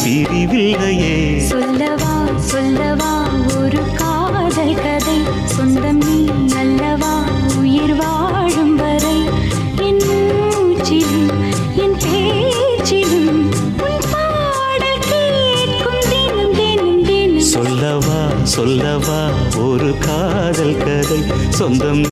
பிரிவில்லையே. சொல்லவா சொல்லவா ஒரு காதல் கதை, சொந்தம் நீ அல்லவா உயிர் வாழும் வரை. என் மூச்சிலும் என் பேச்சிலும் உன் பாடல் கேட்கும் தினம் தினம் தினம். சொல்லவா சொல்லவா ஒரு காதல் கதை, சொந்தம்